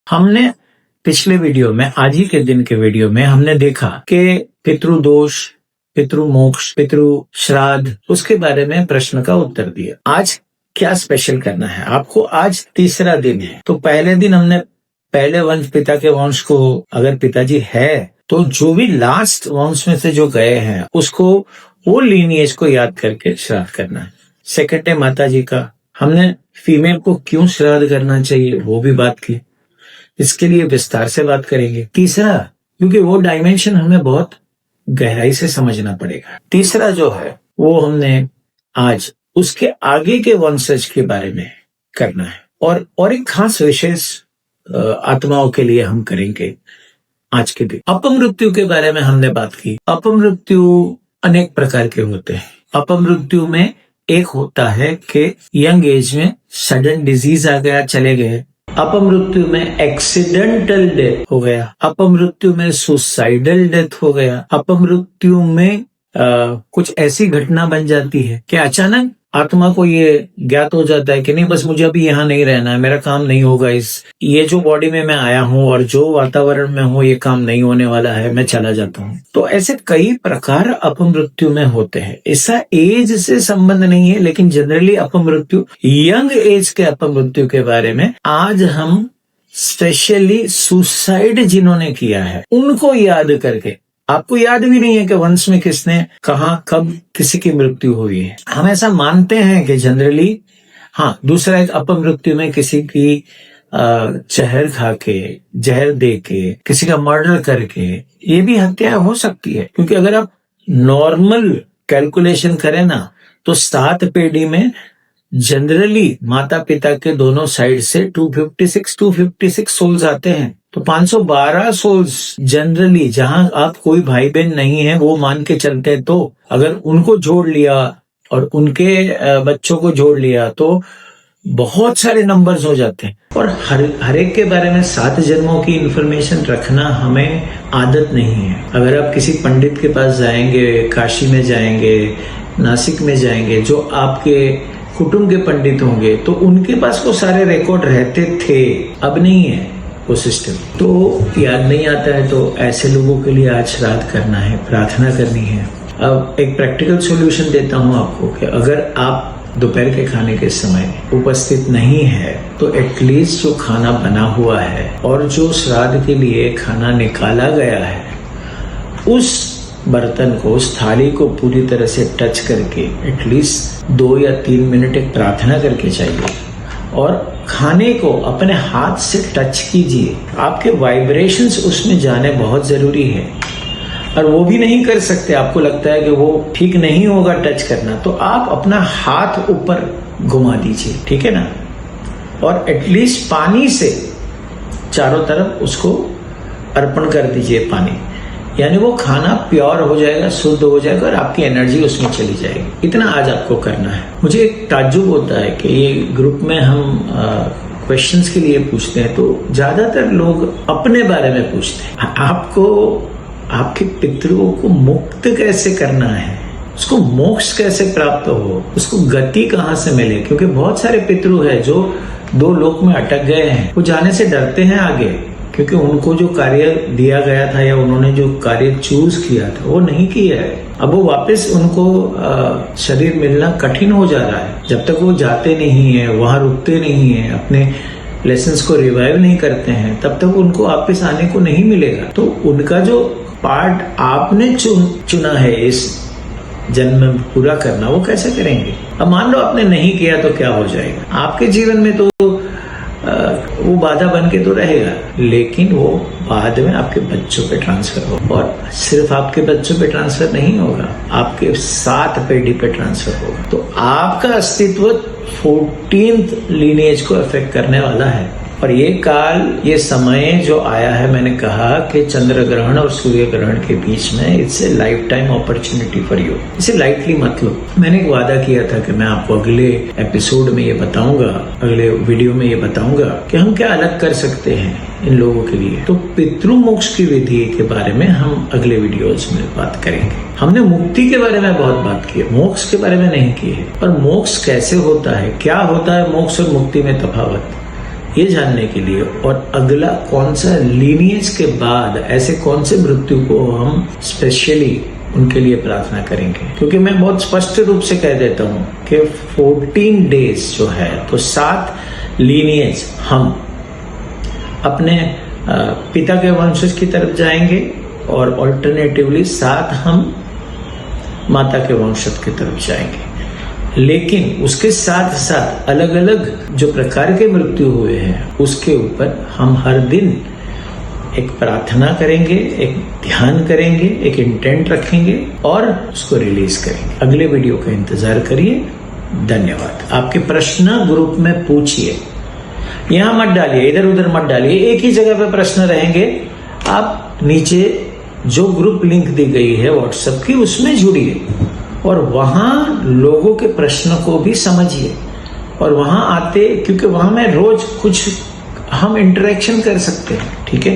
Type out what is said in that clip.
हमने पिछले वीडियो में, आज ही के दिन के वीडियो में हमने देखा कि पितृदोष, पितृमोक्ष, पितृ श्राद्ध, उसके बारे में प्रश्न का उत्तर दिया। आज क्या स्पेशल करना है आपको? आज तीसरा दिन है। तो पहले दिन हमने पहले वंश, पिता के वंश को, अगर पिताजी है तो जो भी लास्ट वंश में से जो गए हैं उसको, वो लीनिएज को याद करके श्राद्ध करना है। सेकंड है माता जी का, हमने फीमेल को क्यों श्राद्ध करना चाहिए वो भी बात की, इसके लिए विस्तार से बात करेंगे। तीसरा, क्योंकि वो डायमेंशन हमें बहुत गहराई से समझना पड़ेगा। तीसरा जो है वो हमने आज उसके आगे के वंशज के बारे में करना है, और एक खास विशेष आत्माओं के लिए हम करेंगे आज के दिन। अपमृत्यु के बारे में हमने बात की। अपमृत्यु अनेक प्रकार के होते हैं। अपमृत्यु में एक होता है कि यंग एज में सडन डिजीज आ गया, चले गए। अपमृत्यु में एक्सीडेंटल डेथ हो गया। अपमृत्यु में सुसाइडल डेथ हो गया। अपमृत्यु में कुछ ऐसी घटना बन जाती है कि अचानक आत्मा को ये ज्ञात हो जाता है कि नहीं, बस मुझे अभी यहाँ नहीं रहना है, मेरा काम नहीं होगा, ये जो बॉडी में मैं आया हूँ और जो वातावरण में हूँ ये काम नहीं होने वाला है, मैं चला जाता हूँ। तो ऐसे कई प्रकार अपमृत्यु में होते हैं। ऐसा एज से संबंध नहीं है, लेकिन जनरली अपमृत्यु, यंग एज के अपमृत्यु के बारे में आज हम स्पेशली सुसाइड जिन्होंने किया है उनको याद करके, आपको याद भी नहीं है कि वंश में किसने, कहाँ, कब किसी की मृत्यु हुई है। हम ऐसा मानते हैं कि जनरली, हाँ, दूसरा एक अपमृत्यु में किसी की जहर खा के, जहर दे के, किसी का मर्डर करके, ये भी हत्या हो सकती है। क्योंकि अगर आप नॉर्मल कैलकुलेशन करें ना, तो 7 पीढ़ी में जनरली माता पिता के दोनों साइड से 256 सोल्स आते हैं। तो 512 सोल्स जनरली, जहां आप कोई भाई बहन नहीं है वो मान के चलते हैं, तो अगर उनको जोड़ लिया और उनके बच्चों को जोड़ लिया तो बहुत सारे नंबर्स हो जाते हैं। और हर एक के बारे में 7 जन्मों की इंफॉर्मेशन रखना हमें आदत नहीं है। अगर आप किसी पंडित के पास जाएंगे, काशी में जाएंगे, नासिक में जाएंगे, जो आपके कुटुंब के पंडित होंगे, तो उनके पास वो सारे रिकॉर्ड रहते थे, अब नहीं है वो सिस्टम। तो याद नहीं आता है, तो ऐसे लोगों के लिए आज श्राद्ध करना है, प्रार्थना करनी है। अब एक प्रैक्टिकल सॉल्यूशन देता हूँ आपको कि अगर आप दोपहर के खाने के समय उपस्थित नहीं है तो एटलीस्ट जो खाना बना हुआ है और जो श्राद्ध के लिए खाना निकाला गया है, उस बर्तन को, उस थाली को पूरी तरह से टच करके एटलीस्ट 2 या 3 मिनट एक प्रार्थना करके चाहिए, और खाने को अपने हाथ से टच कीजिए। आपके वाइब्रेशंस उसमें जाने बहुत जरूरी है। और वो भी नहीं कर सकते, आपको लगता है कि वो ठीक नहीं होगा टच करना, तो आप अपना हाथ ऊपर घुमा दीजिए, ठीक है ना, और एटलीस्ट पानी से चारों तरफ उसको अर्पण कर दीजिए पानी, यानी वो खाना प्योर हो जाएगा, शुद्ध हो जाएगा और आपकी एनर्जी उसमें चली जाएगी। इतना आज आपको करना है। मुझे एक ताज्जुब होता है कि ये ग्रुप में हम क्वेश्चंस के लिए पूछते हैं तो ज्यादातर लोग अपने बारे में पूछते हैं। आपको आपके पितरों को मुक्त कैसे करना है, उसको मोक्ष कैसे प्राप्त हो, उसको गति कहाँ से मिले, क्योंकि बहुत सारे पितृ हैं जो 2 लोक में अटक गए हैं, वो जाने से डरते हैं आगे, क्योंकि उनको जो कार्य दिया गया था या उन्होंने जो कार्य चूज किया था वो नहीं किया है। अब वो वापस उनको शरीर मिलना कठिन हो जा रहा है। जब तक वो जाते नहीं है, वहां रुकते नहीं है, अपने लेसन्स को रिवाइव नहीं करते हैं, तब तक उनको वापस आने को नहीं मिलेगा। तो उनका जो पार्ट आपने चुना है इस जन्म में पूरा करना, वो कैसे करेंगे? अब मान लो आपने नहीं किया तो क्या हो जाएगा? आपके जीवन में तो वो बाधा बन के तो रहेगा, लेकिन वो बाद में आपके बच्चों पे ट्रांसफर होगा, और सिर्फ आपके बच्चों पे ट्रांसफर नहीं होगा, आपके 7 पीढ़ी पे ट्रांसफर होगा। तो आपका अस्तित्व 14th लीनिएज को अफेक्ट करने वाला है। और ये काल, ये समय जो आया है, मैंने कहा कि चंद्र ग्रहण और सूर्य ग्रहण के बीच में it's a life time opportunity for you. इसे लाइटली मत लो। मैंने एक वादा किया था कि मैं आपको अगले एपिसोड में ये बताऊंगा, अगले वीडियो में ये बताऊंगा कि हम क्या अलग कर सकते हैं इन लोगों के लिए। तो पितृमोक्ष की विधि के बारे में हम अगले वीडियोज में बात करेंगे। हमने मुक्ति के बारे में बहुत बात की है, मोक्ष के बारे में नहीं की है। और मोक्ष कैसे होता है, क्या होता है मोक्ष और मुक्ति में तफावत, ये जानने के लिए, और अगला कौन सा लीनियज के बाद ऐसे कौन से मृत्यु को हम स्पेशली उनके लिए प्रार्थना करेंगे। क्योंकि मैं बहुत स्पष्ट रूप से कह देता हूं कि 14 डेज जो है, तो 7 लीनियज हम अपने पिता के वंशज की तरफ जाएंगे और ऑल्टरनेटिवली 7 हम माता के वंशज की तरफ जाएंगे। लेकिन उसके साथ साथ अलग अलग जो प्रकार के मृत्यु हुए हैं उसके ऊपर हम हर दिन एक प्रार्थना करेंगे, एक ध्यान करेंगे, एक इंटेंट रखेंगे और उसको रिलीज करेंगे। अगले वीडियो का इंतजार करिए। धन्यवाद। आपके प्रश्न ग्रुप में पूछिए, यहां मत डालिए, इधर उधर मत डालिए, एक ही जगह पे प्रश्न रहेंगे। आप नीचे जो ग्रुप लिंक दी गई है व्हाट्सएप की, उसमें जुड़िए और वहां लोगों के प्रश्न को भी समझिए और वहां आते, क्योंकि वहां में रोज कुछ हम इंटरेक्शन कर सकते हैं। ठीक है।